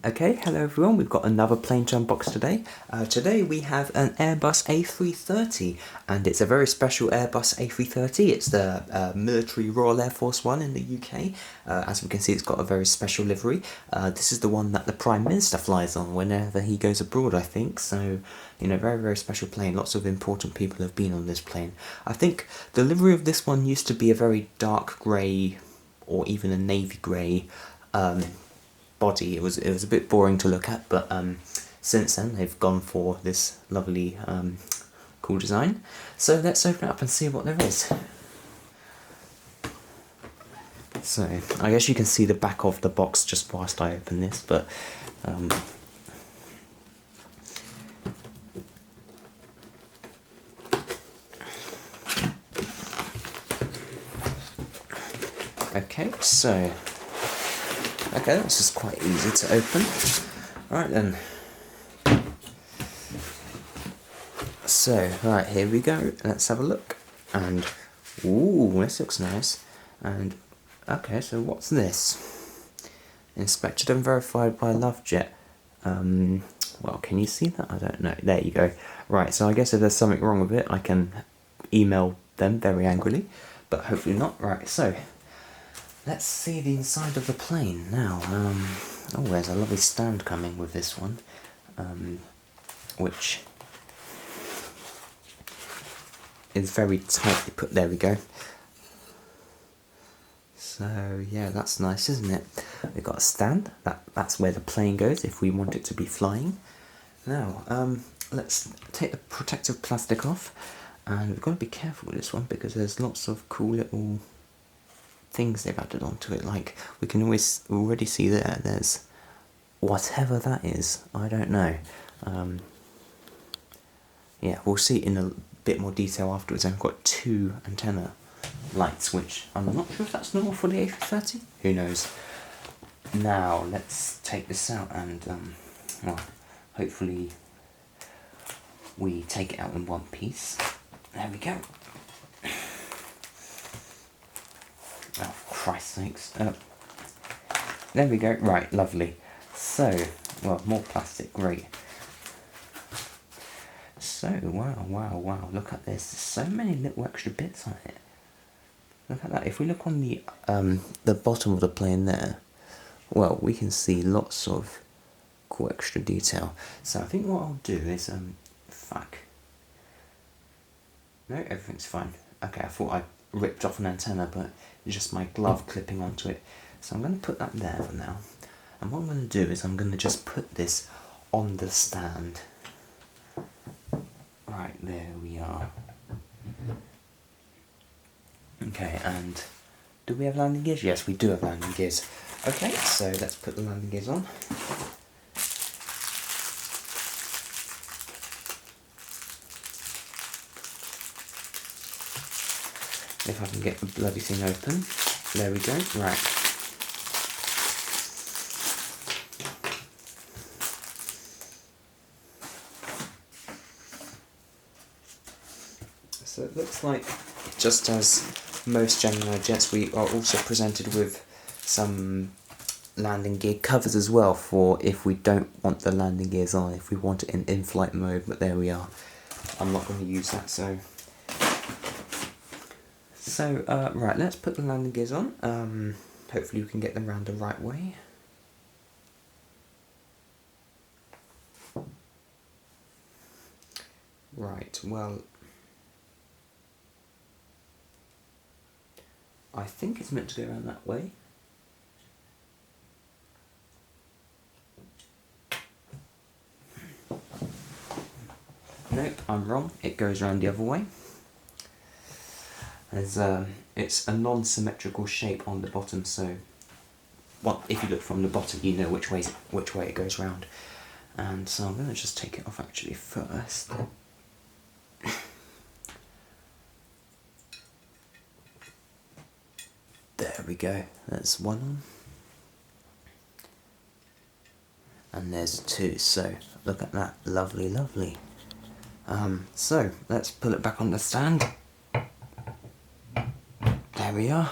Okay, hello everyone, we've got another plane to unbox today. Today we have an Airbus A330, and it's a very special Airbus A330. It's the military Royal Air Force one in the UK. As we can see, it's got a very special livery. This is the one that the Prime Minister flies on whenever he goes abroad, I think. So, you know, very, very special plane. Lots of important people have been on this plane. I think the livery of this one used to be a very dark grey, or even a navy grey, body. It was a bit boring to look at, but since then they've gone for this lovely cool design. So let's open it up and see what there is. So I guess you can see the back of the box just whilst I open this, but okay, so okay, this is quite easy to open. Right then. So, right, here we go. Let's have a look. And, ooh, this looks nice. And, okay, so what's this? Inspected and verified by LoveJet. Well, can you see that? I don't know. There you go. Right, so I guess if there's something wrong with it, I can email them very angrily. But hopefully not. Right, so let's see the inside of the plane now. Oh, there's a lovely stand coming with this one, which is very tightly put. There we go. So yeah, that's nice, isn't it? We've got a stand. That's where the plane goes if we want it to be flying. Now, let's take the protective plastic off, and we've got to be careful with this one because there's lots of cool little things they've added onto it. Like, we can already see there's whatever that is. I don't know. Yeah, we'll see in a bit more detail afterwards. I've got two antenna lights, which I'm not sure if that's normal for the A330. Who knows? Now let's take this out and well, hopefully we take it out in one piece. There we go. Oh, Christ's sakes. There we go. Right, lovely. So, well, more plastic, great. So, wow, look at this. There's so many little extra bits on it. Look at that. If we look on the bottom of the plane there, well, we can see lots of cool extra detail. So I think what I'll do is, fuck. No, everything's fine. Okay, I thought I ripped off an antenna, but it's just my glove clipping onto it. So I'm going to put that there for now. And what I'm going to do is I'm going to just put this on the stand. Right, there we are. Okay, and do we have landing gears? Yes, we do have landing gears. Okay, so let's put the landing gears on. If I can get the bloody thing open. There we go. Right. So it looks like, just as most GeminiJets, we are also presented with some landing gear covers as well, for if we don't want the landing gears on, if we want it in in-flight mode, but there we are. I'm not going to use that, so... right, let's put the landing gears on. Hopefully we can get them around the right way. Right, well... I think it's meant to go around that way. Nope, I'm wrong. It goes around the other way. It's a non-symmetrical shape on the bottom, so well, if you look from the bottom, you know which way it goes round. And so I'm going to just take it off actually first. There we go. That's one on. And there's two. So look at that. Lovely, lovely. So let's pull it back on the stand. There we are.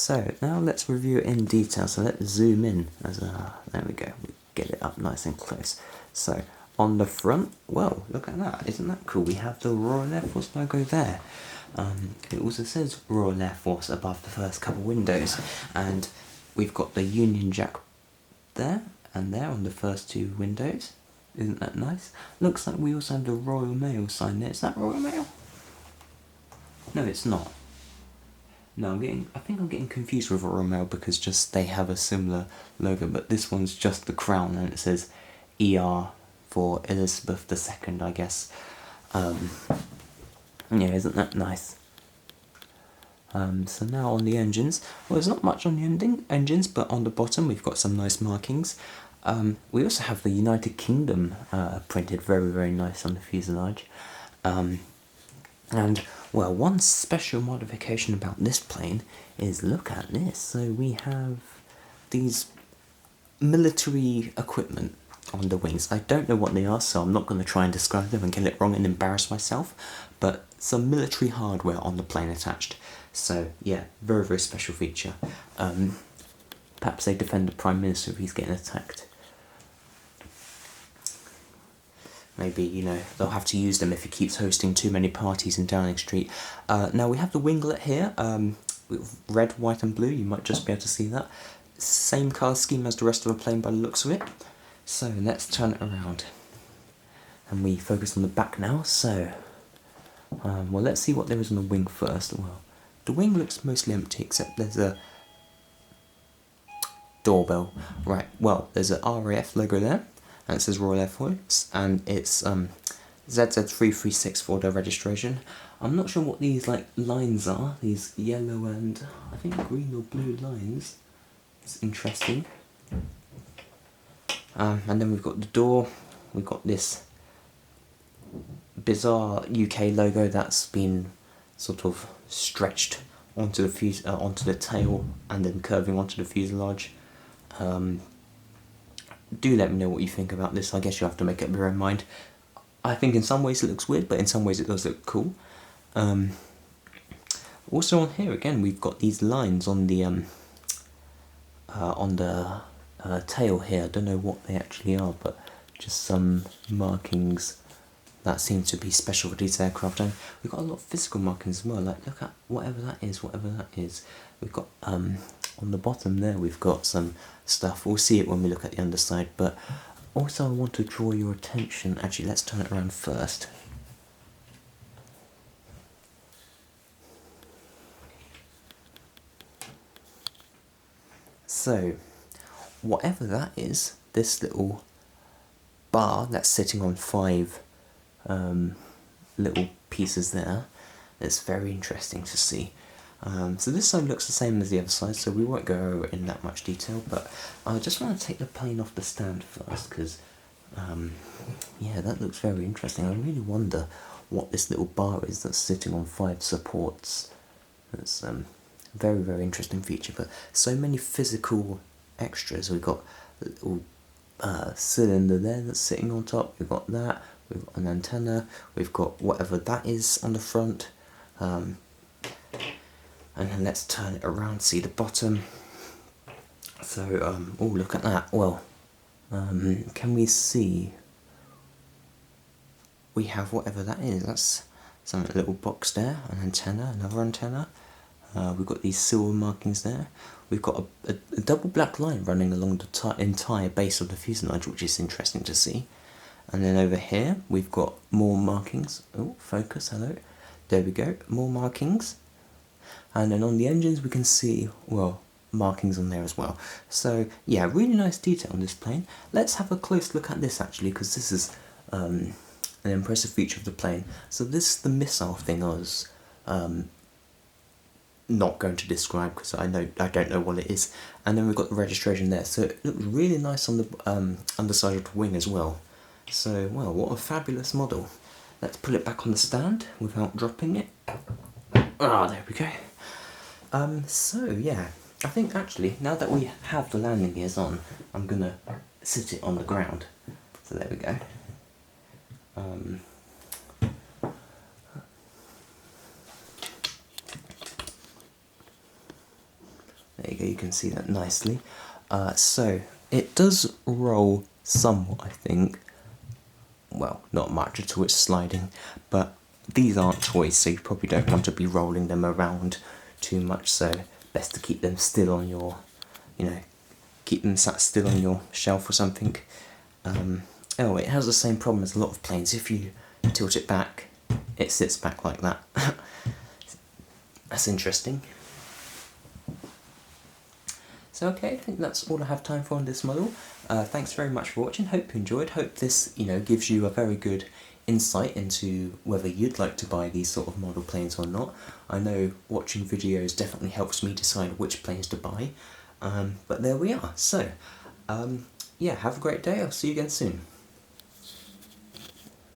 So now let's review it in detail. So let's zoom in. There we go. We get it up nice and close. So on the front, well, look at that. Isn't that cool? We have the Royal Air Force logo there. It also says Royal Air Force above the first couple windows, and we've got the Union Jack there and there on the first two windows. Isn't that nice? Looks like we also have the Royal Mail sign there. Is that Royal Mail? No, it's not. No, I think I'm getting confused with Royal Mail because just they have a similar logo, but this one's just the crown and it says ER for Elizabeth II, I guess. Yeah, isn't that nice? So now on the engines, well, there's not much on the engines, but on the bottom we've got some nice markings. We also have the United Kingdom printed very, very nice on the fuselage. And, well, one special modification about this plane is, look at this. So we have these military equipment on the wings. I don't know what they are, so I'm not going to try and describe them and get it wrong and embarrass myself, but some military hardware on the plane attached. So yeah, very, very special feature. Perhaps they defend the Prime Minister if he's getting attacked. Maybe, you know, they'll have to use them if he keeps hosting too many parties in Downing Street. Now we have the winglet here, with red, white and blue. You might just be able to see that. Same colour scheme as the rest of the plane by the looks of it. So let's turn it around. And we focus on the back now. So, well, let's see what there is on the wing first. Well, the wing looks mostly empty, except there's a doorbell. Right, well, there's an RAF logo there, and it says Royal Air Force, and it's ZZ336 for their registration. I'm not sure what these like lines are, these yellow and I think green or blue lines. It's interesting. And then we've got the door, we've got this bizarre UK logo that's been sort of stretched onto the onto the tail and then curving onto the fuselage. Do let me know what you think about this. I guess you have to make up your own mind. I think in some ways it looks weird, but in some ways it does look cool. Also on here again we've got these lines on the tail here. I don't know what they actually are, but just some markings that seem to be special for these aircraft. And we've got a lot of physical markings as well, like look at whatever that is. We've got on the bottom there we've got some stuff. We'll see it when we look at the underside, but also I want to draw your attention, actually let's turn it around first. So whatever that is, this little bar that's sitting on 5 little pieces there, it's very interesting to see. So this side looks the same as the other side, so we won't go in that much detail, but I just want to take the plane off the stand first, because yeah, that looks very interesting. I really wonder what this little bar is that's sitting on 5 supports. It's a very, very interesting feature, but so many physical extras. We've got a little cylinder there that's sitting on top, we've got that, we've got an antenna, we've got whatever that is on the front, and then let's turn it around, see the bottom. So, oh look at that, well, can we see, we have whatever that is, that's some little box there, an antenna, another antenna. We've got these silver markings there. We've got a double black line running along the entire base of the fuselage, which is interesting to see. And then over here, we've got more markings. Oh, focus, hello. There we go, more markings. And then on the engines, we can see, well, markings on there as well. So, yeah, really nice detail on this plane. Let's have a close look at this, actually, because this is an impressive feature of the plane. So this is the missile thing I was not going to describe because I don't know what it is. And then we've got the registration there, so it looks really nice on the underside of the wing as well. So, well, what a fabulous model. Let's put it back on the stand without dropping it. Ah, there we go. So yeah, I think actually now that we have the landing gears on, I'm gonna sit it on the ground. So there we go. There you go, you can see that nicely. So it does roll somewhat, I think. Well, not much at all, it's sliding, but these aren't toys, so you probably don't want to be rolling them around too much, so best to keep them still on your, keep them sat still on your shelf or something. Oh, it has the same problem as a lot of planes. If you tilt it back, it sits back like that. That's interesting. So okay, I think that's all I have time for on this model. Thanks very much for watching, hope you enjoyed, hope this gives you a very good insight into whether you'd like to buy these sort of model planes or not. I know watching videos definitely helps me decide which planes to buy, but there we are. So, yeah, have a great day, I'll see you again soon.